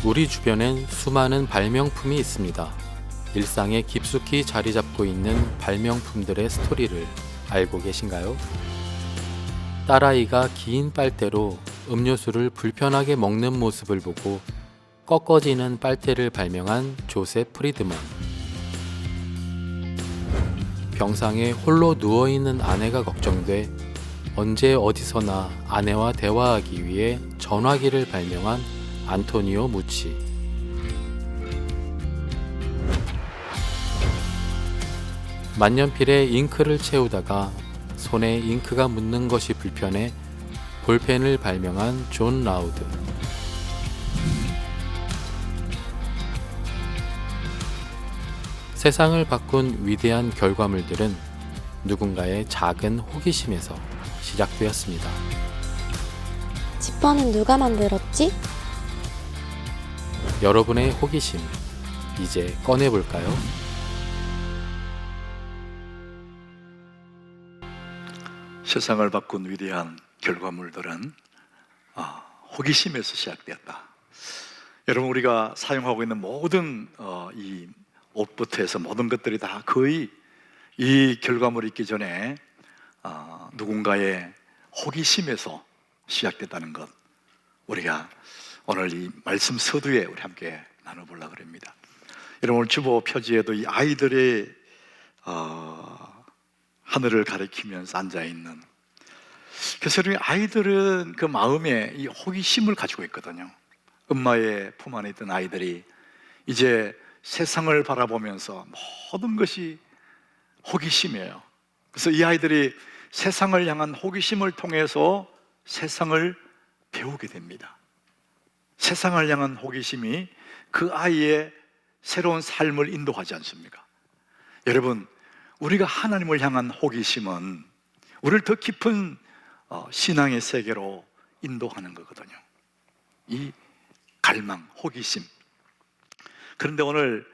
우리 주변엔 수많은 발명품이 있습니다. 일상에 깊숙이 자리 잡고 있는 발명품들의 스토리를 알고 계신가요? 딸아이가 긴 빨대로 음료수를 불편하게 먹는 모습을 보고 꺾어지는 빨대를 발명한 조셉 프리드먼. 병상에 홀로 누워있는 아내가 걱정돼 언제 어디서나 아내와 대화하기 위해 전화기를 발명한 안토니오 무치. 만년필에 잉크를 채우다가 손에 잉크가 묻는 것이 불편해 볼펜을 발명한 존 라우드. 세상을 바꾼 위대한 결과물들은 누군가의 작은 호기심에서 시작되었습니다. 지퍼는 누가 만들었지? 여러분의 호기심, 이제 꺼내볼까요? 세상을 바꾼 위대한 결과물들은 호기심에서 시작되었다. 여러분, 우리가 사용하고 있는 모든 이 옷부터 해서 모든 것들이 다 거의 이 결과물이 있기 전에 누군가의 호기심에서 시작됐다는 것, 우리가 오늘 이 말씀 서두에 우리 함께 나눠보려고 합니다. 여러분, 오늘 주보 표지에도 이 아이들의 하늘을 가리키면서 앉아있는, 그래서 여러분, 아이들은 그 마음에 이 호기심을 가지고 있거든요. 엄마의 품 안에 있던 아이들이 이제 세상을 바라보면서 모든 것이 호기심이에요. 그래서 이 아이들이 세상을 향한 호기심을 통해서 세상을 배우게 됩니다. 세상을 향한 호기심이 그 아이의 새로운 삶을 인도하지 않습니까? 여러분, 우리가 하나님을 향한 호기심은 우리를 더 깊은 신앙의 세계로 인도하는 거거든요. 이 갈망, 호기심. 그런데 오늘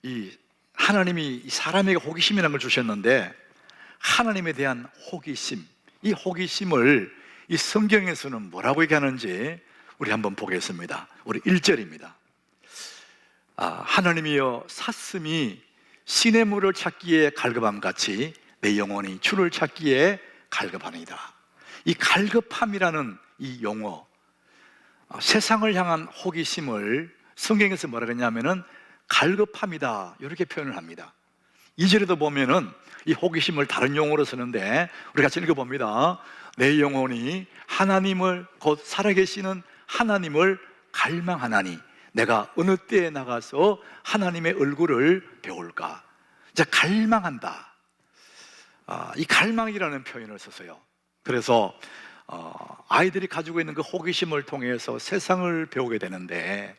이 하나님이 사람에게 호기심이라는 걸 주셨는데, 하나님에 대한 호기심, 이 호기심을 이 성경에서는 뭐라고 얘기하는지 우리 한번 보겠습니다. 우리 1절입니다. 하나님이여, 사슴이 시냇물을 찾기에 갈급함 같이 내 영혼이 주를 찾기에 갈급하니이다. 이 갈급함이라는 이 용어, 세상을 향한 호기심을 성경에서 뭐라고 했냐면은 갈급함이다, 이렇게 표현을 합니다. 2절에도 보면은 이 호기심을 다른 용어로 쓰는데, 우리 같이 읽어봅니다. 내 영혼이 하나님을, 곧 살아계시는 하나님을 갈망하나니 내가 어느 때에 나가서 하나님의 얼굴을 배울까. 이제 갈망한다, 이 갈망이라는 표현을 썼어요. 그래서 아이들이 가지고 있는 그 호기심을 통해서 세상을 배우게 되는데,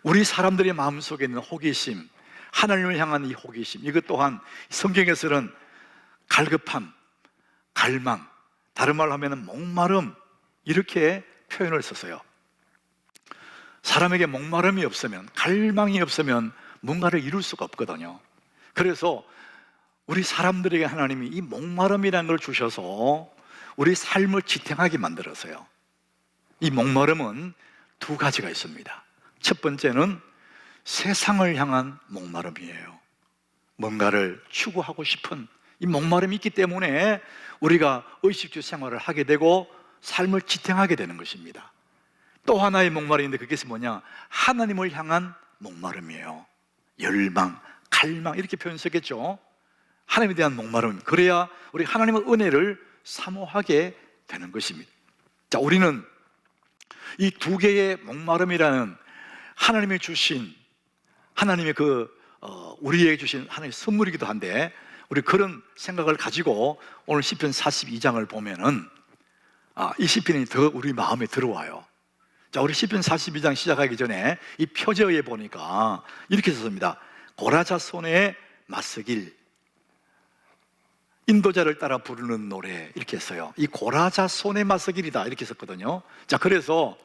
우리 사람들의 마음속에 있는 호기심, 하나님을 향한 이 호기심, 이것 또한 성경에서는 갈급함, 갈망, 다른 말로 하면 목마름, 이렇게 표현을 썼어요. 사람에게 목마름이 없으면, 갈망이 없으면 뭔가를 이룰 수가 없거든요. 그래서 우리 사람들에게 하나님이 이 목마름이라는 걸 주셔서 우리 삶을 지탱하게 만들었어요. 이 목마름은 두 가지가 있습니다. 첫 번째는 세상을 향한 목마름이에요. 뭔가를 추구하고 싶은 이 목마름이 있기 때문에 우리가 의식주 생활을 하게 되고 삶을 지탱하게 되는 것입니다. 또 하나의 목마름인데, 그게 뭐냐? 하나님을 향한 목마름이에요. 열망, 갈망, 이렇게 표현했겠죠. 하나님에 대한 목마름, 그래야 우리 하나님의 은혜를 사모하게 되는 것입니다. 자, 우리는 이 두 개의 목마름이라는 하나님이 주신, 하나님의 우리에게 주신 하나님의 선물이기도 한데, 우리 그런 생각을 가지고 오늘 시편 42장을 보면은 이 시편이 더 우리 마음에 들어와요. 자, 우리 시편 42장 시작하기 전에 이 표제어에 보니까 이렇게 썼습니다. 고라자손의 맞서길, 인도자를 따라 부르는 노래, 이렇게 했어요. 이 고라자손의 맞서길이다, 이렇게 썼거든요. 자, 그래서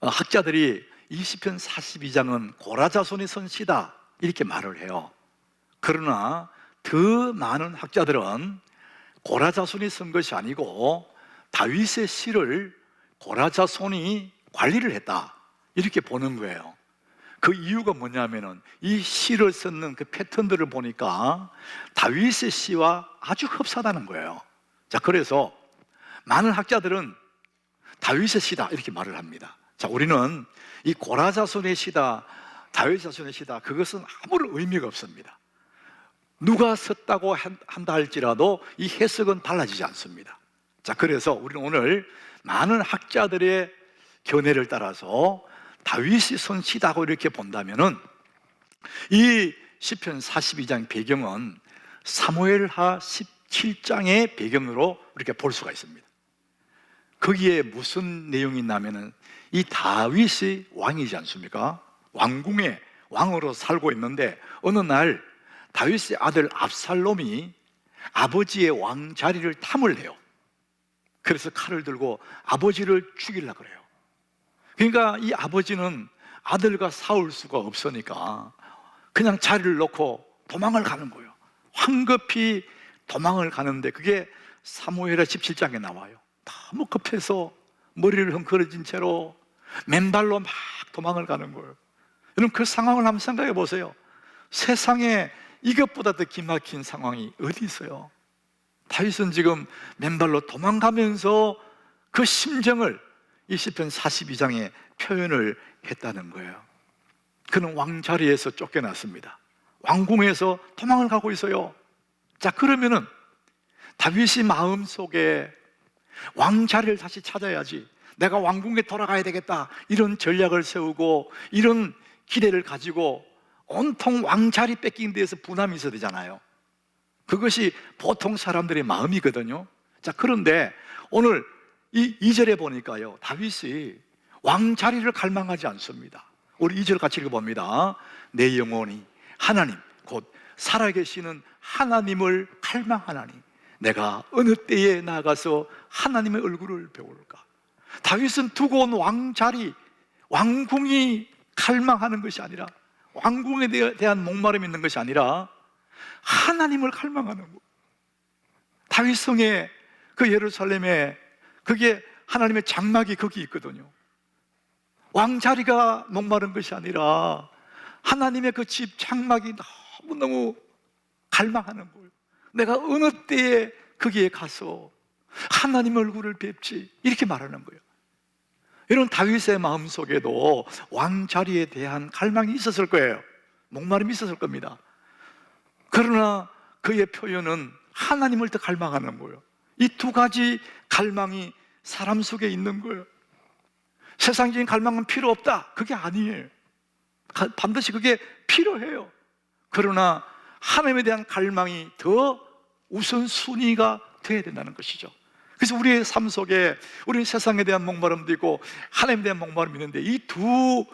학자들이 이 시편 42장은 고라자손이 쓴 시다, 이렇게 말을 해요. 그러나 더 많은 학자들은 고라자손이 쓴 것이 아니고 다윗의 시를 고라자손이 관리를 했다, 이렇게 보는 거예요. 그 이유가 뭐냐면은 이 시를 쓰는 그 패턴들을 보니까 다윗의 시와 아주 흡사하다는 거예요. 자, 그래서 많은 학자들은 다윗의 시다 이렇게 말을 합니다. 자, 우리는 이 고라 자손의 시다, 다윗 자손의 시다, 그것은 아무런 의미가 없습니다. 누가 썼다고 한다 할지라도 이 해석은 달라지지 않습니다. 자, 그래서 우리는 오늘 많은 학자들의 견해를 따라서 다윗이 쓴 시다고 이렇게 본다면은 이 시편 42장 배경은 사무엘하 17장의 배경으로 이렇게 볼 수가 있습니다. 거기에 무슨 내용이 있냐면은 이 다윗이 왕이지 않습니까? 왕궁의 왕으로 살고 있는데 어느 날 다윗의 아들 압살롬이 아버지의 왕 자리를 탐을 해요. 그래서 칼을 들고 아버지를 죽이려고 그래요. 그러니까 이 아버지는 아들과 싸울 수가 없으니까 그냥 자리를 놓고 도망을 가는 거예요. 황급히 도망을 가는데 그게 사무엘하 17장에 나와요. 너무 급해서 머리를 헝클어진 채로 맨발로 막 도망을 가는 거예요. 여러분, 그 상황을 한번 생각해 보세요. 세상에 이것보다 더 기막힌 상황이 어디 있어요? 다윗은 지금 맨발로 도망가면서 그 심정을 이 시편 42장에 표현을 했다는 거예요. 그는 왕자리에서 쫓겨났습니다. 왕궁에서 도망을 가고 있어요. 자, 그러면은 다윗이 마음속에 왕자리를 다시 찾아야지, 내가 왕궁에 돌아가야 되겠다, 이런 전략을 세우고 이런 기대를 가지고 온통 왕자리 뺏긴 데에서 분함이 있어야 되잖아요. 그것이 보통 사람들의 마음이거든요. 자, 그런데 오늘 이 2절에 보니까요, 다윗이 왕자리를 갈망하지 않습니다. 우리 2절 같이 읽어봅니다. 내 영혼이 하나님 곧 살아계시는 하나님을 갈망하나니 내가 어느 때에 나가서 하나님의 얼굴을 배울까? 다윗은 두고 온 왕자리, 왕궁이 갈망하는 것이 아니라, 왕궁에 대한 목마름이 있는 것이 아니라 하나님을 갈망하는 것. 다윗 성에, 그 예루살렘에 그게 하나님의 장막이 거기 있거든요. 왕자리가 목마른 것이 아니라 하나님의 그 집 장막이 너무너무 갈망하는 거예요. 내가 어느 때에 거기에 가서 하나님의 얼굴을 뵙지, 이렇게 말하는 거예요. 이런 다윗의 마음속에도 왕자리에 대한 갈망이 있었을 거예요. 목마름이 있었을 겁니다. 그러나 그의 표현은 하나님을 더 갈망하는 거예요. 이 두 가지 갈망이 사람 속에 있는 거예요. 세상적인 갈망은 필요 없다, 그게 아니에요. 반드시 그게 필요해요. 그러나 하나님에 대한 갈망이 더 우선순위가 되어야 된다는 것이죠. 그래서 우리의 삶 속에 우리는 세상에 대한 목마름도 있고 하나님에 대한 목마름이 있는데 이 두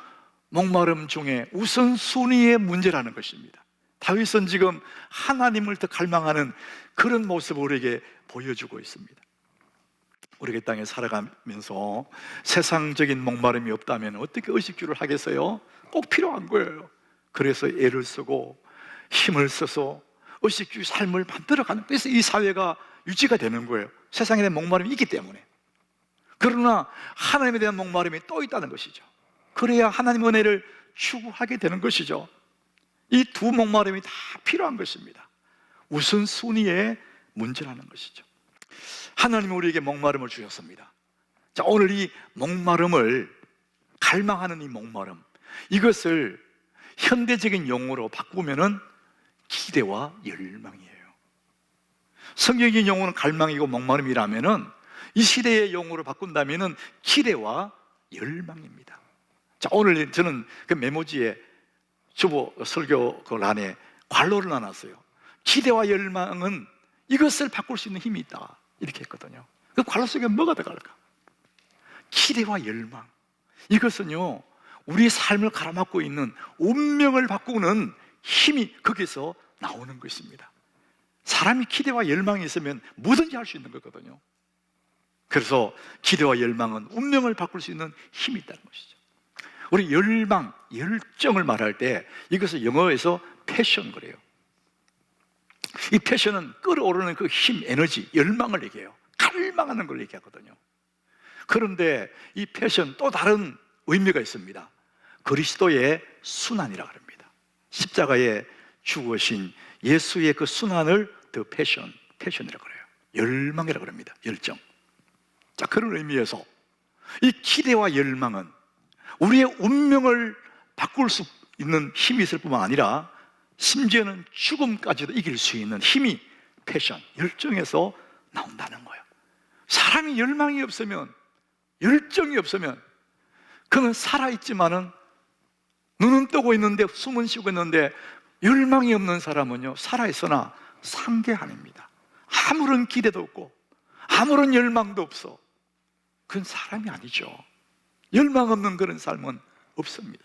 목마름 중에 우선순위의 문제라는 것입니다. 다윗은 지금 하나님을 더 갈망하는 그런 모습을 우리에게 보여주고 있습니다. 우리가 이 땅에 살아가면서 세상적인 목마름이 없다면 어떻게 의식주를 하겠어요? 꼭 필요한 거예요. 그래서 애를 쓰고 힘을 써서 의식주의 삶을 만들어가는, 그래서 이 사회가 유지가 되는 거예요. 세상에 대한 목마름이 있기 때문에. 그러나 하나님에 대한 목마름이 또 있다는 것이죠. 그래야 하나님의 은혜를 추구하게 되는 것이죠. 이 두 목마름이 다 필요한 것입니다. 우선순위의 문제라는 것이죠. 하나님은 우리에게 목마름을 주셨습니다. 자, 오늘 이 목마름을, 갈망하는 이 목마름, 이것을 현대적인 용어로 바꾸면은 기대와 열망이에요. 성경의 용어는 갈망이고 목마름이라면은 이 시대의 용어로 바꾼다면은 기대와 열망입니다. 자, 오늘 저는 그 메모지에 주보 설교 그 란에 관로를 나눴어요. 기대와 열망은 이것을 바꿀 수 있는 힘이 있다, 이렇게 했거든요. 그 관로 속에 뭐가 들어갈까? 기대와 열망, 이것은요 우리의 삶을 가로막고 있는 운명을 바꾸는 힘이 거기서 나오는 것입니다. 사람이 기대와 열망이 있으면 뭐든지 할 수 있는 거거든요. 그래서 기대와 열망은 운명을 바꿀 수 있는 힘이 있다는 것이죠. 우리 열망, 열정을 말할 때 이것을 영어에서 패션 그래요. 이 패션은 끌어오르는 그 힘, 에너지, 열망을 얘기해요. 갈망하는 걸 얘기하거든요. 그런데 이 패션, 또 다른 의미가 있습니다. 그리스도의 순환이라고 합니다. 십자가에 죽으신 예수의 그 순환을 더 패션이라고 그래요. 열망이라고 합니다. 열정. 자, 그런 의미에서 이 기대와 열망은 우리의 운명을 바꿀 수 있는 힘이 있을 뿐만 아니라 심지어는 죽음까지도 이길 수 있는 힘이 패션, 열정에서 나온다는 거예요. 사람이 열망이 없으면, 열정이 없으면 그는 살아있지만은 눈은 뜨고 있는데 숨은 쉬고 있는데 열망이 없는 사람은요, 살아있으나 상대한입니다. 아무런 기대도 없고 아무런 열망도 없어. 그건 사람이 아니죠. 열망 없는 그런 삶은 없습니다.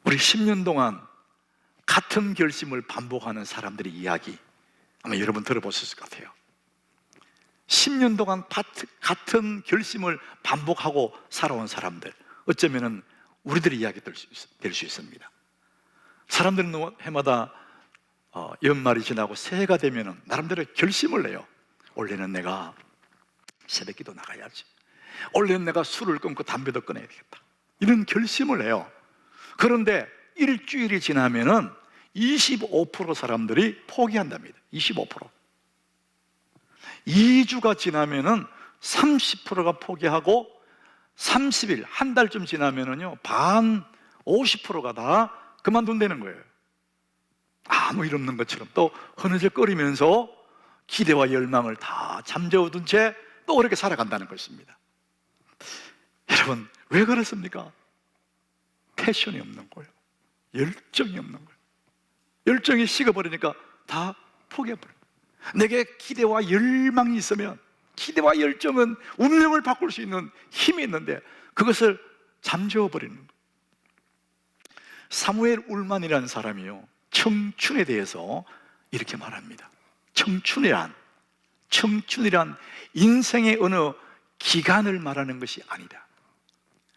우리 10년 동안 같은 결심을 반복하는 사람들의 이야기 아마 여러분 들어보셨을 것 같아요. 10년 동안 같은 결심을 반복하고 살아온 사람들, 어쩌면 우리들의 이야기 될 수 있습니다. 사람들은 해마다 연말이 지나고 새해가 되면 나름대로 결심을 내요. 올해는 내가 새벽기도 나가야지, 올해는 내가 술을 끊고 담배도 끊어야 되겠다, 이런 결심을 해요. 그런데 일주일이 지나면은 25% 사람들이 포기한답니다. 25%. 2주가 지나면은 30%가 포기하고 30일, 한 달쯤 지나면은요, 반 50%가 다 그만둔다는 거예요. 아무 일 없는 것처럼 또 흐느적거리면서 기대와 열망을 다 잠재워둔 채 또 그렇게 살아간다는 것입니다. 여러분, 왜 그렇습니까? 패션이 없는 거예요. 열정이 없는 거예요. 열정이 식어버리니까 다 포기해버려요. 내게 기대와 열망이 있으면, 기대와 열정은 운명을 바꿀 수 있는 힘이 있는데 그것을 잠재워버리는 거예요. 사무엘 울만이라는 사람이요, 청춘에 대해서 이렇게 말합니다. 청춘이란 인생의 어느 기간을 말하는 것이 아니다.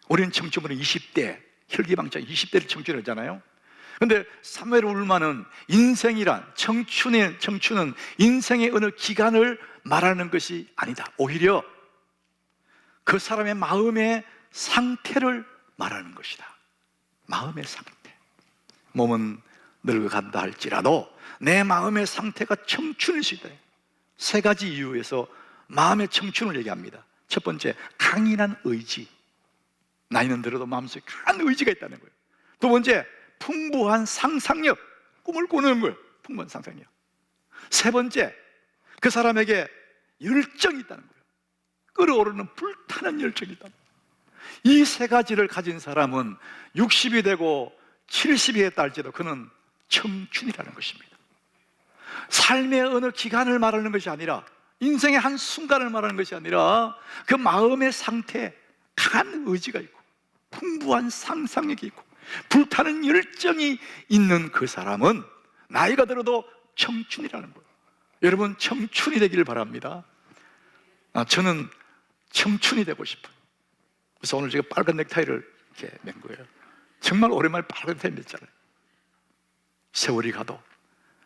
우리는 청춘은 20대, 혈기방장 20대를 청춘하잖아요. 그런데 사무엘 울만은 청춘은 인생의 어느 기간을 말하는 것이 아니다. 오히려 그 사람의 마음의 상태를 말하는 것이다. 마음의 상태. 몸은 늙어간다 할지라도 내 마음의 상태가 청춘일 수 있다. 세 가지 이유에서 마음의 청춘을 얘기합니다. 첫 번째, 강인한 의지. 나이는 들어도 마음속에 강한 의지가 있다는 거예요. 두 번째, 풍부한 상상력. 꿈을 꾸는 거예요. 풍부한 상상력. 세 번째, 그 사람에게 열정이 있다는 거예요. 끓어오르는 불타는 열정이 있다는 거예요. 이 세 가지를 가진 사람은 60이 되고 70이 했다 할지라도 그는 청춘이라는 것입니다. 삶의 어느 기간을 말하는 것이 아니라, 인생의 한 순간을 말하는 것이 아니라 그 마음의 상태, 강한 의지가 있고 풍부한 상상력이 있고 불타는 열정이 있는 그 사람은 나이가 들어도 청춘이라는 거예요. 여러분, 청춘이 되기를 바랍니다. 저는 청춘이 되고 싶어요. 그래서 오늘 제가 빨간 넥타이를 이렇게 맨 거예요. 정말 오랜만에 빨간 넥타이 맸잖아요. 세월이 가도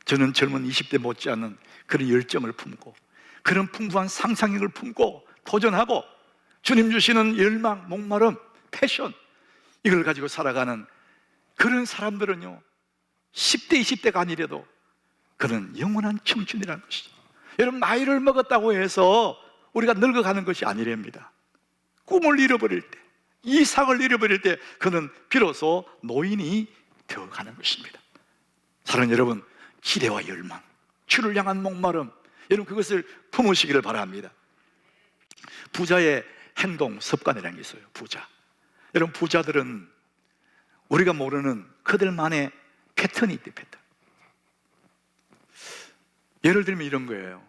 저는 젊은 20대 못지않은 그런 열정을 품고 그런 풍부한 상상력을 품고 도전하고 주님 주시는 열망, 목마름, 패션, 이걸 가지고 살아가는 그런 사람들은요, 10대, 20대가 아니래도 그는 영원한 청춘이라는 것이죠. 여러분, 나이를 먹었다고 해서 우리가 늙어가는 것이 아니랍니다. 꿈을 잃어버릴 때, 이상을 잃어버릴 때 그는 비로소 노인이 되어가는 것입니다. 사랑하는 여러분, 기대와 열망, 주를 향한 목마름, 여러분 그것을 품으시기를 바랍니다. 부자의 행동 습관이라는 게 있어요. 부자. 여러분, 부자들은 우리가 모르는 그들만의 패턴이 있대. 패턴. 예를 들면 이런 거예요.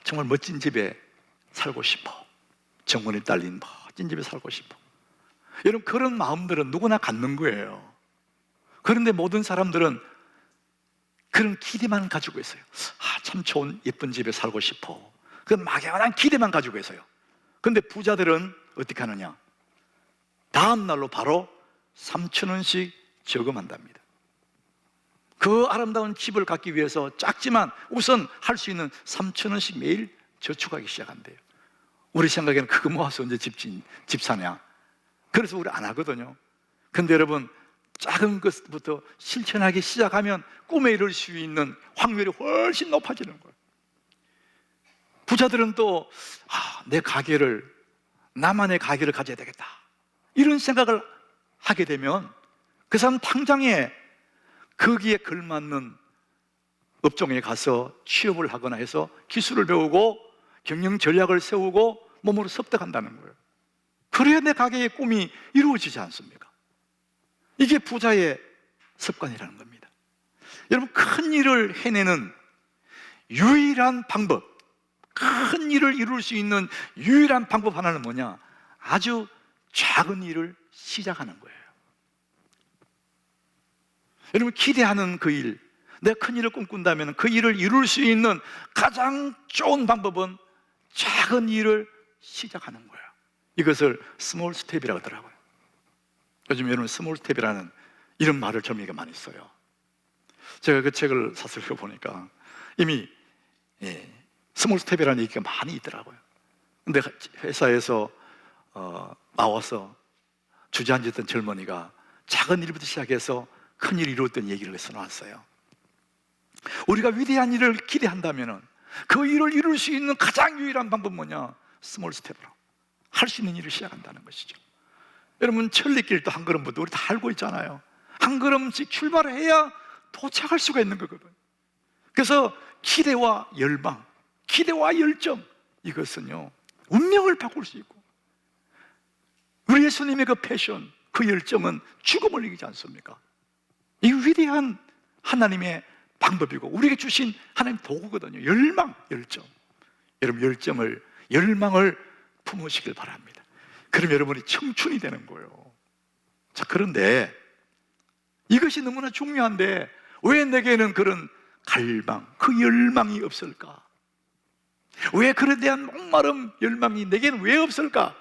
정말 멋진 집에 살고 싶어. 정원이 딸린 멋진 집에 살고 싶어. 여러분, 그런 마음들은 누구나 갖는 거예요. 그런데 모든 사람들은 그런 기대만 가지고 있어요. 참 좋은 예쁜 집에 살고 싶어. 그 막연한 기대만 가지고 있어요. 그런데 부자들은 어떻게 하느냐? 다음 날로 바로 3,000원씩 저금한답니다. 그 아름다운 집을 갖기 위해서 작지만 우선 할 수 있는 3,000원씩 매일 저축하기 시작한대요. 우리 생각에는 그거 모아서 언제 집 사냐? 그래서 우리 안 하거든요. 근데 여러분, 작은 것부터 실천하기 시작하면 꿈에 이룰 수 있는 확률이 훨씬 높아지는 거예요. 부자들은 또 내 가게를, 나만의 가게를 가져야 되겠다, 이런 생각을 하게 되면 그 사람 당장에 거기에 걸맞는 업종에 가서 취업을 하거나 해서 기술을 배우고 경영 전략을 세우고 몸으로 습득한다는 거예요. 그래야 내 가게의 꿈이 이루어지지 않습니까? 이게 부자의 습관이라는 겁니다. 여러분, 큰 일을 해내는 유일한 방법, 큰 일을 이룰 수 있는 유일한 방법 하나는 뭐냐? 아주 작은 일을 시작하는 거예요. 여러분, 기대하는 그 일, 내가 큰 일을 꿈꾼다면 그 일을 이룰 수 있는 가장 좋은 방법은 작은 일을 시작하는 거예요. 이것을 스몰 스텝이라고 하더라고요. 요즘 여러분, 스몰 스텝이라는 이런 말을 저에게 많이 써요. 제가 그 책을 사서 읽어보니까 이미 스몰 스텝이라는 얘기가 많이 있더라고요. 근데 회사에서 나와서 주저앉았던 젊은이가 작은 일부터 시작해서 큰 일을 이루었던 얘기를 해서 나왔어요. 우리가 위대한 일을 기대한다면 그 일을 이룰 수 있는 가장 유일한 방법은 뭐냐? 스몰 스텝으로 할 수 있는 일을 시작한다는 것이죠. 여러분, 천리길도 한 걸음부터 우리 다 알고 있잖아요. 한 걸음씩 출발을 해야 도착할 수가 있는 거거든요. 그래서 기대와 열망, 기대와 열정, 이것은요 운명을 바꿀 수 있고, 우리 예수님의 그 패션, 그 열정은 죽음을 이기지 않습니까? 이 위대한 하나님의 방법이고 우리에게 주신 하나님 도구거든요. 열망, 열정. 여러분, 열망을 품으시길 바랍니다. 그럼 여러분이 청춘이 되는 거예요. 자, 그런데 이것이 너무나 중요한데 왜 내게는 그런 갈망, 그 열망이 없을까? 왜 그에 대한 목마름, 열망이 내게는 왜 없을까?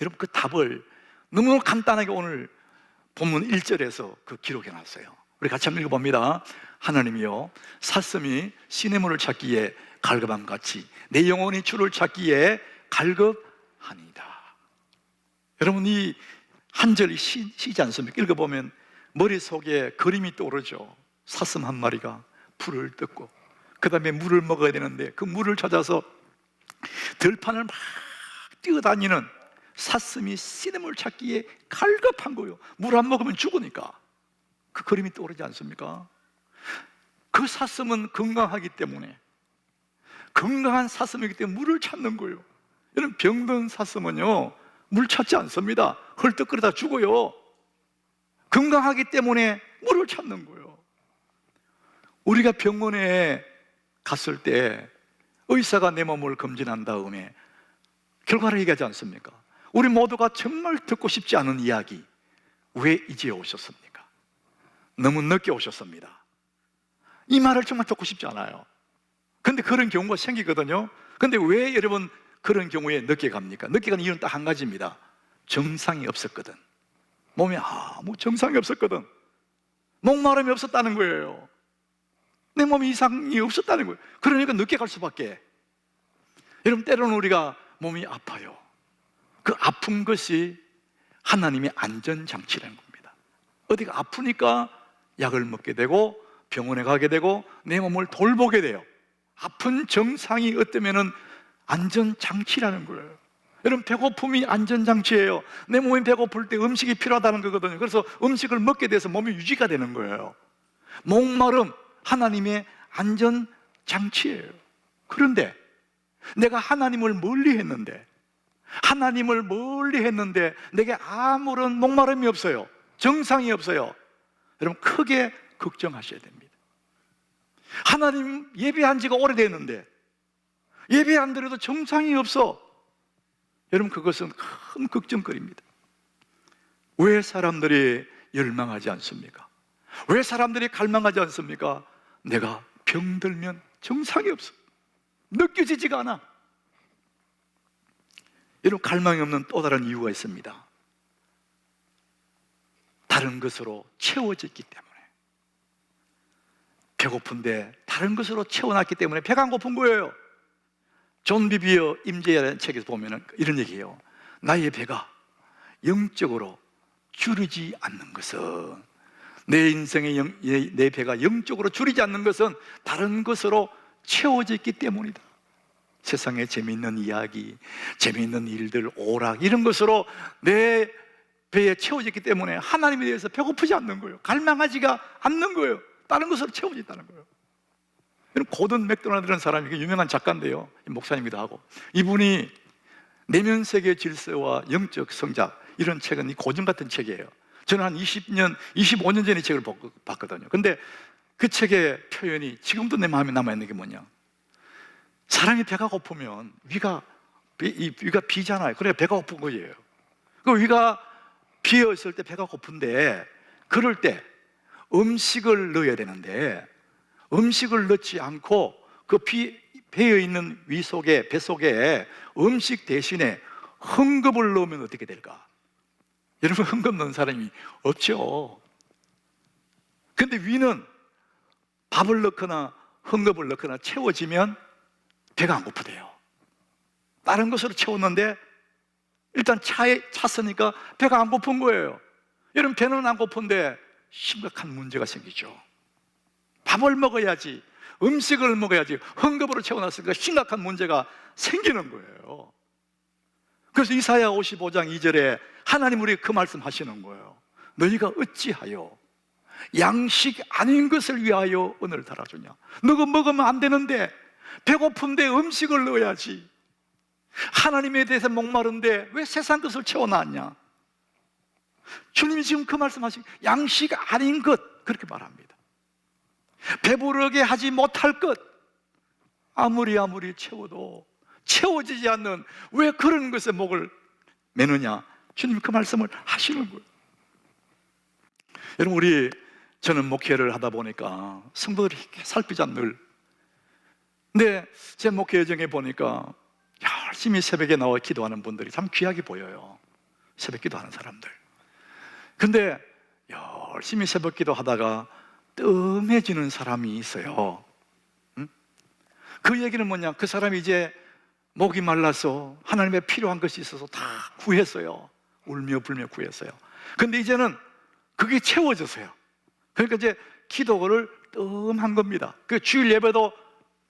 여러분, 그 답을 너무 간단하게 오늘 본문 1절에서 그 기록해 놨어요. 우리 같이 한번 읽어봅니다. 하나님이여, 사슴이 시냇물을 찾기에 갈급함 같이 내 영혼이 주를 찾기에 갈급하니이다. 여러분, 이 한 절이 시지 않습니까? 읽어보면 머릿속에 그림이 떠오르죠. 사슴 한 마리가 풀을 뜯고 그 다음에 물을 먹어야 되는데 그 물을 찾아서 들판을 막 뛰어다니는 사슴이 시냇물 찾기에 갈급한 거예요. 물 안 먹으면 죽으니까. 그 그림이 떠오르지 않습니까? 그 사슴은 건강하기 때문에, 건강한 사슴이기 때문에 물을 찾는 거예요. 여러분, 병든 사슴은요 물 찾지 않습니다. 헐떡거리다 죽어요. 건강하기 때문에 물을 찾는 거예요. 우리가 병원에 갔을 때 의사가 내 몸을 검진한 다음에 결과를 얘기하지 않습니까? 우리 모두가 정말 듣고 싶지 않은 이야기, 왜 이제 오셨습니까? 너무 늦게 오셨습니다. 이 말을 정말 듣고 싶지 않아요. 근데 그런 경우가 생기거든요. 근데 왜 여러분 그런 경우에 늦게 갑니까? 늦게 가는 이유는 딱 한 가지입니다. 정상이 없었거든. 몸에 아무 정상이 없었거든. 목마름이 없었다는 거예요. 내 몸에 이상이 없었다는 거예요. 그러니까 늦게 갈 수밖에. 여러분, 때로는 우리가 몸이 아파요. 그 아픈 것이 하나님의 안전장치라는 겁니다. 어디가 아프니까 약을 먹게 되고 병원에 가게 되고 내 몸을 돌보게 돼요. 아픈 정상이 어쩌면은 안전장치라는 거예요. 여러분, 배고픔이 안전장치예요. 내 몸이 배고플 때 음식이 필요하다는 거거든요. 그래서 음식을 먹게 돼서 몸이 유지가 되는 거예요. 목마름, 하나님의 안전장치예요. 그런데 내가 하나님을 멀리 했는데 내게 아무런 목마름이 없어요. 정상이 없어요. 여러분, 크게 걱정하셔야 됩니다. 하나님 예배한 지가 오래됐는데 예배 안 드려도 정상이 없어. 여러분, 그것은 큰 걱정거리입니다. 왜 사람들이 열망하지 않습니까? 왜 사람들이 갈망하지 않습니까? 내가 병들면 정상이 없어. 느껴지지가 않아. 여러분, 갈망이 없는 또 다른 이유가 있습니다. 다른 것으로 채워졌기 때문에. 배고픈데 다른 것으로 채워놨기 때문에 배가 안 고픈 거예요. 존 비비어 임재라는 책에서 보면 이런 얘기해요. 나의 배가 영적으로 줄이지 않는 것은, 내 인생의 내 배가 영적으로 줄이지 않는 것은 다른 것으로 채워져 있기 때문이다. 세상에 재미있는 이야기, 재미있는 일들, 오락 이런 것으로 내 배에 채워졌기 때문에 하나님에 대해서 배고프지 않는 거예요. 갈망하지가 않는 거예요. 다른 것으로 채워져 있다는 거예요. 고든 맥도날드라는 사람이 유명한 작가인데요, 목사님이기도 하고, 이분이 내면 세계 질서와 영적 성장, 이런 책은 이 고전 같은 책이에요. 저는 한 20년, 25년 전에 이 책을 봤거든요. 근데 그 책의 표현이 지금도 내 마음에 남아있는 게 뭐냐, 사람이 배가 고프면 위가 비잖아요. 그래 배가 고픈 거예요. 그 위가 비어 있을 때 배가 고픈데, 그럴 때 음식을 넣어야 되는데 음식을 넣지 않고 그 배어 있는 위 속에, 배 속에 음식 대신에 헝겊을 넣으면 어떻게 될까? 여러분, 헝겊 넣은 사람이 없죠. 근데 위는 밥을 넣거나 헝겊을 넣거나 채워지면 배가 안 고프대요. 다른 것으로 채웠는데 일단 차에 찼으니까 배가 안 고픈 거예요. 여러분, 배는 안 고픈데 심각한 문제가 생기죠. 밥을 먹어야지, 음식을 먹어야지, 헝겊으로 채워놨으니까 심각한 문제가 생기는 거예요. 그래서 이사야 55장 2절에 하나님 우리 그 말씀 하시는 거예요. 너희가 어찌하여 양식 아닌 것을 위하여 은을 달아주냐? 너가 먹으면 안 되는데, 배고픈데 음식을 넣어야지. 하나님에 대해서 목마른데 왜 세상 것을 채워놨냐? 주님이 지금 그 말씀하신 양식 아닌 것, 그렇게 말합니다. 배부르게 하지 못할 것, 아무리 저도 채워지지 않는 왜 그런 것에 목을 매느냐? 주님이 그 말씀을 하시는 거예요. 여러분, 저는 목회를 하다 보니까 성도들이 이렇게 살피자 늘. 근데 제 목회 여정에 보니까 열심히 새벽에 나와 기도하는 분들이 참 귀하게 보여요. 새벽 기도하는 사람들. 근데 열심히 새벽 기도하다가 뜸해지는 사람이 있어요. 그 얘기는 뭐냐? 그 사람이 이제 목이 말라서 하나님의 필요한 것이 있어서 다 구했어요. 울며 불며 구했어요. 근데 이제는 그게 채워졌어요. 그러니까 이제 기도를 뜸한 겁니다. 그 주일 예배도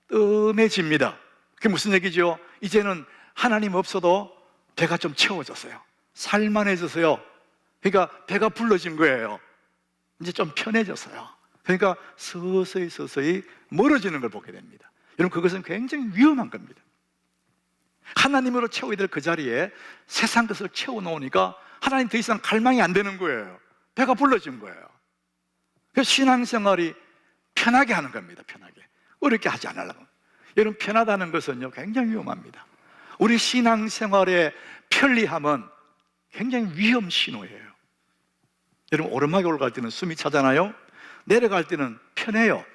뜸해집니다. 그게 무슨 얘기죠? 이제는 하나님 없어도 배가 좀 채워졌어요. 살만해졌어요. 그러니까 배가 불러진 거예요. 이제 좀 편해졌어요. 그러니까 서서히 멀어지는 걸 보게 됩니다. 여러분, 그것은 굉장히 위험한 겁니다. 하나님으로 채워야 될 그 자리에 세상 것을 채워놓으니까 하나님 더 이상 갈망이 안 되는 거예요. 배가 불러진 거예요. 그래서 신앙생활이 편하게 하는 겁니다. 편하게, 어렵게 하지 않으려고. 여러분, 편하다는 것은요 굉장히 위험합니다. 우리 신앙생활의 편리함은 굉장히 위험 신호예요. 여러분, 오르막에 올라갈 때는 숨이 차잖아요. 내려갈 때는 편해요.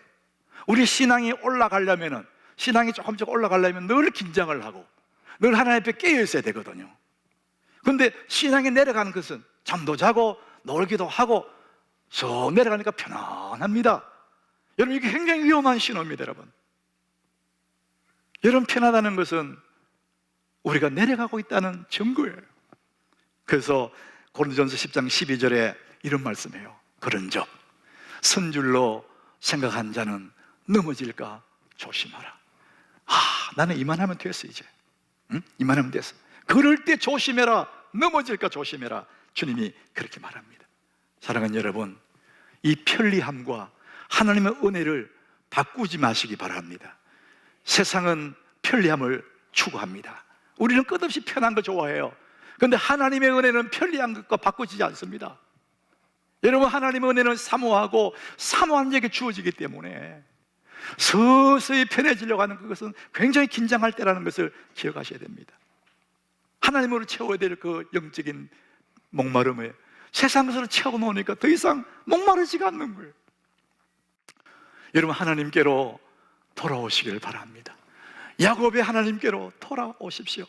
우리 신앙이 올라가려면, 신앙이 조금씩 올라가려면 늘 긴장을 하고 늘 하나님 앞에 깨어 있어야 되거든요. 그런데 신앙이 내려가는 것은 잠도 자고 놀기도 하고 저 내려가니까 편안합니다. 여러분, 이게 굉장히 위험한 신호입니다. 여러분, 편하다는 것은 우리가 내려가고 있다는 증거예요. 그래서 고린도전서 10장 12절에 이런 말씀이에요. 그런즉 선줄로 생각한 자는 넘어질까 조심하라. 나는 이만하면 됐어. 이제 이만하면 됐어. 그럴 때 조심해라. 넘어질까 조심해라. 주님이 그렇게 말합니다. 사랑하는 여러분, 이 편리함과 하나님의 은혜를 바꾸지 마시기 바랍니다. 세상은 편리함을 추구합니다. 우리는 끝없이 편한 거 좋아해요. 그런데 하나님의 은혜는 편리한 것과 바꾸지 않습니다. 여러분, 하나님의 은혜는 사모하고 사모한 자에게 주어지기 때문에 서서히 편해지려고 하는 그것은 굉장히 긴장할 때라는 것을 기억하셔야 됩니다. 하나님으로 채워야 될 그 영적인 목마름에 세상 것으로 채워놓으니까 더 이상 목마르지가 않는 거예요. 여러분, 하나님께로 돌아오시기를 바랍니다. 야곱의 하나님께로 돌아오십시오.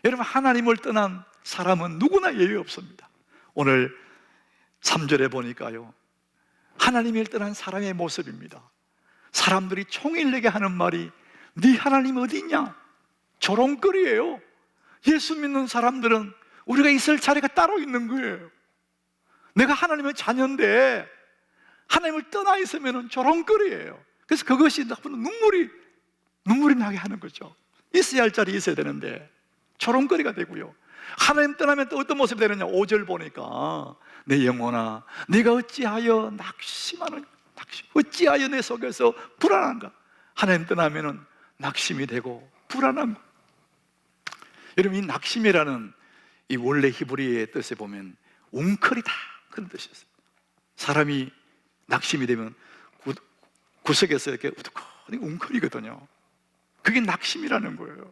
여러분, 하나님을 떠난 사람은 누구나 예외 없습니다. 오늘 3절에 보니까요, 하나님을 떠난 사람의 모습입니다. 사람들이 총일내게 하는 말이 네 하나님 어디 있냐? 조롱거리예요. 예수 믿는 사람들은 우리가 있을 자리가 따로 있는 거예요. 내가 하나님의 자녀인데 하나님을 떠나 있으면 조롱거리예요. 그래서 그것이 나쁜 눈물이 나게 하는 거죠. 있어야 할 자리에 있어야 되는데 조롱거리가 되고요. 하나님 떠나면 또 어떤 모습이 되느냐. 5절 보니까 내 영혼아 네가 어찌하여 낙심하는 어찌하여 내 속에서 불안한가. 하나님 떠나면 낙심이 되고 불안한 거. 여러분, 이 낙심이라는 이 원래 히브리어의 뜻에 보면 웅크리다 그런 뜻이었어요. 사람이 낙심이 되면 구석에서 이렇게 우두커니 웅크리거든요. 그게 낙심이라는 거예요.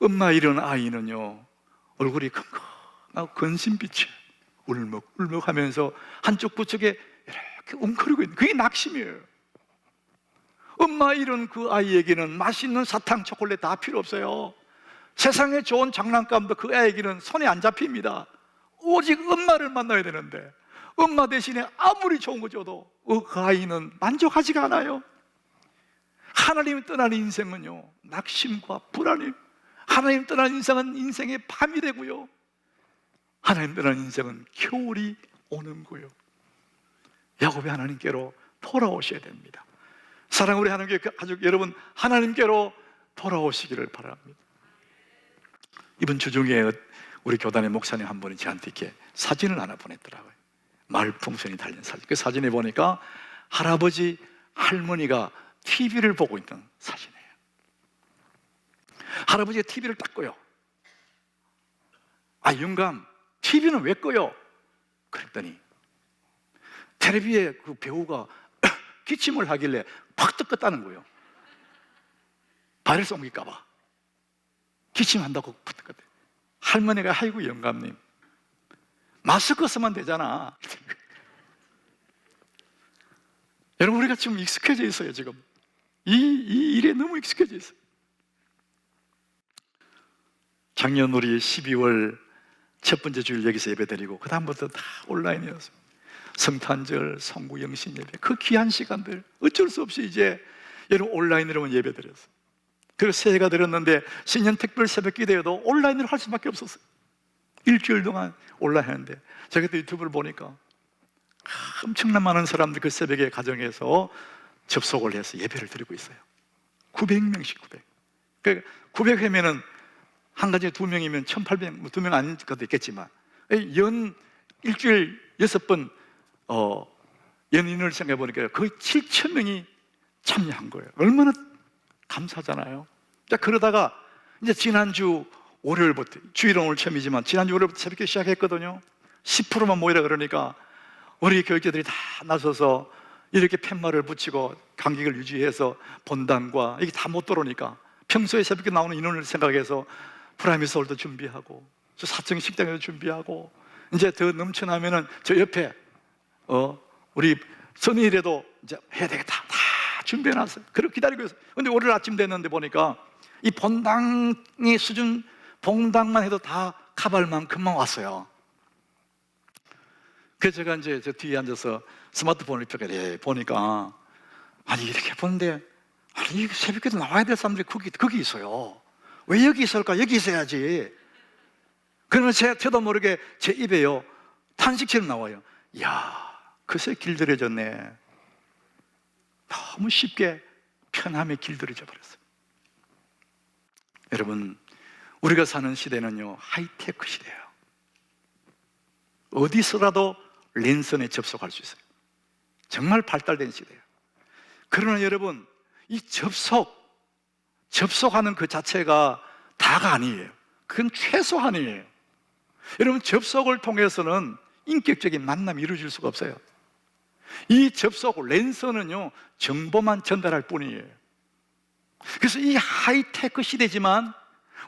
엄마 이런 아이는요, 얼굴이 킁킁하고 근심빛이 울먹울먹 하면서 한쪽 구석에 이렇게 웅크리고 있는, 그게 낙심이에요. 엄마 이런 그 아이에게는 맛있는 사탕, 초콜릿 다 필요 없어요. 세상에 좋은 장난감도 그 아이에게는 손에 안 잡힙니다. 오직 엄마를 만나야 되는데 엄마 대신에 아무리 좋은 거 줘도 그 아이는 만족하지가 않아요. 하나님이 떠난 인생은요, 낙심과 불안이에요. 하나님 떠난 인생은 인생의 밤이 되고요, 하나님 떠난 인생은 겨울이 오는 거예요. 야곱의 하나님께로 돌아오셔야 됩니다. 사랑 우리 하나님께 가족 여러분, 하나님께로 돌아오시기를 바랍니다. 이번 주 중에 우리 교단의 목사님 한 분이 저한테 이렇게 사진을 하나 보냈더라고요. 마을 풍선이 달린 사진. 그 사진에 보니까 할아버지, 할머니가 TV를 보고 있는 사진이에요. 할아버지가 TV를 딱 꺼요. 아, 영감, TV는 왜 꺼요? 그랬더니 텔레비에 그 배우가 기침을 하길래 팍 떴다는 거예요. 바이러스 옮길까봐 기침한다고 팍 떴거든요. 할머니가 아이고 영감님, 마스크 쓰면 되잖아. 여러분, 우리가 지금 익숙해져 있어요. 지금 이 일에 너무 익숙해져 있어요. 작년 우리 12월 첫 번째 주일 여기서 예배 드리고 그 다음부터 다 온라인이었어요. 성탄절, 성구 영신 예배, 그 귀한 시간들 어쩔 수 없이 이제 여러분 온라인으로만 예배 드렸어요. 그리고 새해가 들었는데 신년 특별 새벽 기도회도 온라인으로 할 수밖에 없었어요. 일주일 동안 온라인 하는데 제가 또 유튜브를 보니까 엄청난 많은 사람들이 그 새벽에 가정에서 접속을 해서 예배를 드리고 있어요. 900명씩 900. 그러니까 900회면은 한 가지에 2명이면 1800, 2명 아닌 것도 있겠지만 연 일주일 6번 연인을 생각해 보니까 거의 7,000명이 참여한 거예요. 얼마나 감사하잖아요. 자, 그러다가 이제 지난주 월요일부터, 주일은 오늘 처음이지만 지난주 월요일부터 새벽에 시작했거든요. 10%만 모이라 그러니까 우리 교육자들이 다 나서서 이렇게 팻말을 붙이고 간격을 유지해서 본당과 이게 다 못 들어오니까 평소에 새벽에 나오는 인원을 생각해서 프라이머스 홀도 준비하고 저 4층 식당에도 준비하고 이제 더 넘쳐나면은 저 옆에 우리 선의일에도 이제 해야 되겠다 다 준비해놨어요. 그렇게 기다리고 있어요. 근데 월요일 아침 됐는데 보니까 이 본당의 수준, 봉당만 해도 다 카발만 금방 왔어요. 그래서 제가 이제 저 뒤에 앉아서 스마트폰을 이렇게 보니까 아니 이렇게 보는데 아니 새벽에도 나와야 될 사람들이 거기 있어요. 왜 여기 있을까? 여기 있어야지. 그러면 저도 모르게 제 입에요 탄식처럼 나와요. 이야, 글쎄 길들여졌네. 너무 쉽게 편함에 길들여져 버렸어요. 여러분, 우리가 사는 시대는요 하이테크 시대예요. 어디서라도 랜선에 접속할 수 있어요. 정말 발달된 시대예요. 그러나 여러분, 이 접속하는 그 자체가 다가 아니에요. 그건 최소한이에요. 여러분, 접속을 통해서는 인격적인 만남이 이루어질 수가 없어요. 이 접속, 랜선은요 정보만 전달할 뿐이에요. 그래서 이 하이테크 시대지만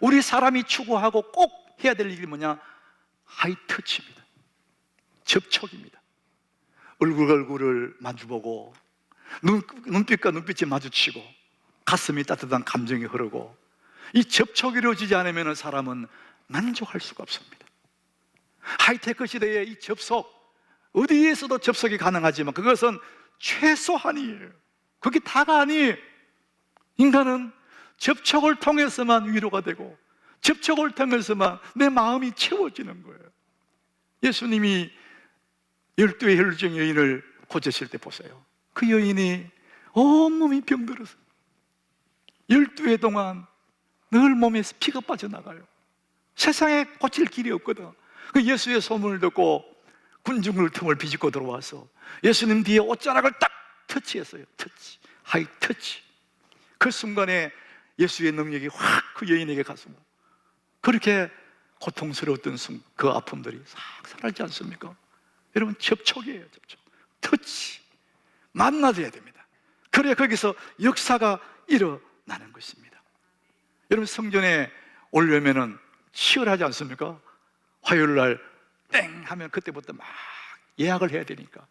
우리 사람이 추구하고 꼭 해야 될 일이 뭐냐? 하이터치입니다. 접촉입니다. 얼굴과 얼굴을 마주보고 눈빛과 눈빛이 마주치고 가슴이 따뜻한 감정이 흐르고 이 접촉이 이루어지지 않으면 사람은 만족할 수가 없습니다. 하이테크 시대에 이 접속, 어디에서도 접속이 가능하지만 그것은 최소한이에요. 그게 다가 아니에요. 인간은 접촉을 통해서만 위로가 되고 접촉을 통해서만 내 마음이 채워지는 거예요. 예수님이 12의 혈루증 여인을 고치실 때 보세요. 그 여인이 온몸이 병들어서 12회 동안 늘 몸에서 피가 빠져나가요. 세상에 고칠 길이 없거든. 그 예수의 소문을 듣고 군중을 틈을 비집고 들어와서 예수님 뒤에 옷자락을 딱 터치했어요. 터치, 하이 터치. 그 순간에 예수의 능력이 확 그 여인에게 갔습니다. 그렇게 고통스러웠던 그 아픔들이 싹 사라지지 않습니까? 여러분, 접촉이에요. 접촉, 터치. 만나줘야 됩니다. 그래야 거기서 역사가 일어나는 것입니다. 여러분, 성전에 오려면은 치열하지 않습니까? 화요일 날 땡 하면 그때부터 막 예약을 해야 되니까.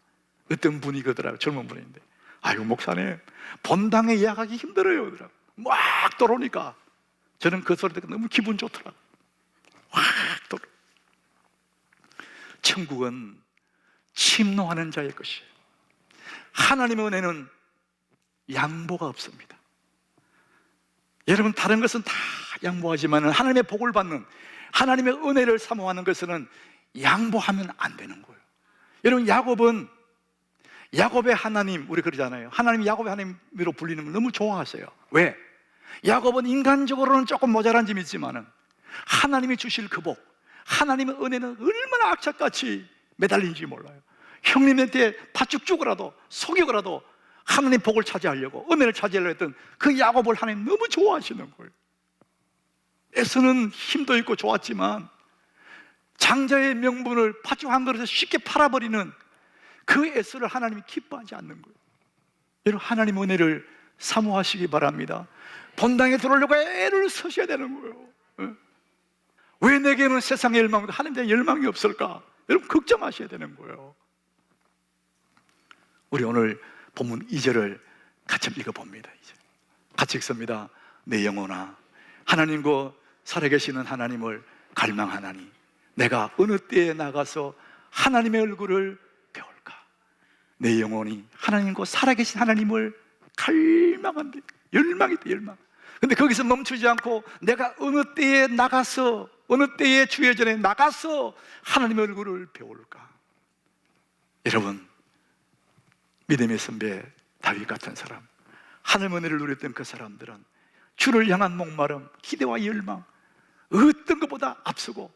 어떤 분이 그러더라고요. 젊은 분인데, 아유 목사님, 본당에 예약하기 힘들어요 그러더라고요. 막 들어오니까 저는 그 소리 듣고 너무 기분 좋더라고요. 확 들어. 천국은 침노하는 자의 것이에요. 하나님의 은혜는 양보가 없습니다. 여러분, 다른 것은 다 양보하지만 하나님의 복을 받는, 하나님의 은혜를 사모하는 것은 양보하면 안 되는 거예요. 여러분, 야곱의 하나님, 우리 그러잖아요. 하나님 야곱의 하나님으로 불리는 걸 너무 좋아하세요. 왜? 야곱은 인간적으로는 조금 모자란 점이 있지만 하나님이 주실 그 복, 하나님의 은혜는 얼마나 악착같이 매달린지 몰라요. 형님한테 팥죽 주고라도 속이고라도 하나님 복을 차지하려고, 은혜를 차지하려고 했던 그 야곱을 하나님 너무 좋아하시는 거예요. 에서는 힘도 있고 좋았지만 장자의 명분을 팥죽 한 그릇에 쉽게 팔아버리는 그 에서를 하나님이 기뻐하지 않는 거예요. 여러분, 하나님 은혜를 사모하시기 바랍니다. 본당에 들어오려고 애를 쓰셔야 되는 거예요. 왜 내게는 세상의 열망보다 하나님에 대한 열망이 없을까? 여러분, 걱정하셔야 되는 거예요. 우리 오늘 본문 2절을 같이 읽어봅니다. 같이 읽습니다. 내 영혼아, 하나님과 살아계시는 하나님을 갈망하나니 내가 어느 때에 나가서 하나님의 얼굴을 배울까? 내 영혼이 하나님과 살아계신 하나님을 갈망한대. 열망이다, 열망. 근데 거기서 멈추지 않고 내가 어느 때에 나가서, 어느 때에 주의 전에 나가서 하나님의 얼굴을 배울까? 여러분, 믿음의 선배 다윗 같은 사람, 하늘 은혜를 누렸던 그 사람들은 주를 향한 목마름, 기대와 열망, 어떤 것보다 앞서고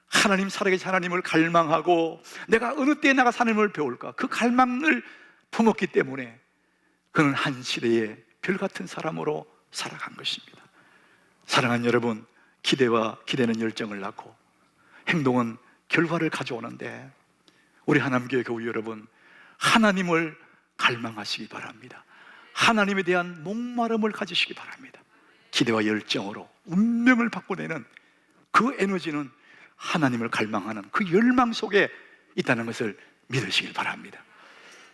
하나님, 살아계신 하나님을 갈망하고 내가 어느 때에 나가 하나님을 배울까? 그 갈망을 품었기 때문에 그는 한 시대의 별같은 사람으로 살아간 것입니다. 사랑하는 여러분, 기대는 열정을 낳고 행동은 결과를 가져오는데 우리 하나님교회 교우 여러분, 하나님을 갈망하시기 바랍니다. 하나님에 대한 목마름을 가지시기 바랍니다. 기대와 열정으로 운명을 바꿔내는 그 에너지는 하나님을 갈망하는 그 열망 속에 있다는 것을 믿으시길 바랍니다.